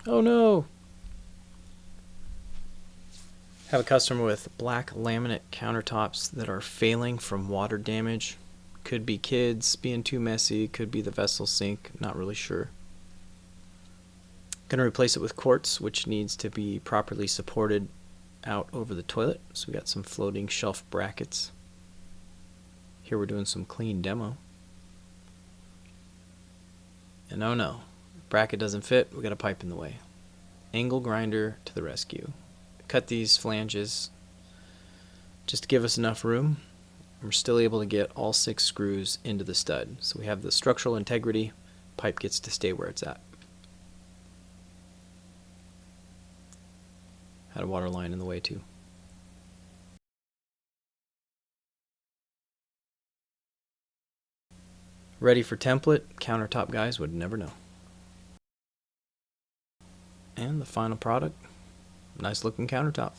Oh no! Have a customer with black laminate countertops that are failing from water damage. Could be kids being too messy, could be the vessel sink, not really sure. Gonna replace it with quartz, which needs to be properly supported out over the toilet. So we got some floating shelf brackets. Here we're doing some clean demo. And oh no, bracket doesn't fit, we got a pipe in the way. Angle grinder to the rescue. Cut these flanges just to give us enough room. We're still able to get all 6 screws into the stud. So we have the structural integrity, pipe gets to stay where it's at. Had a water line in the way too. Ready for template, countertop guys would never know. And the final product, nice looking countertop.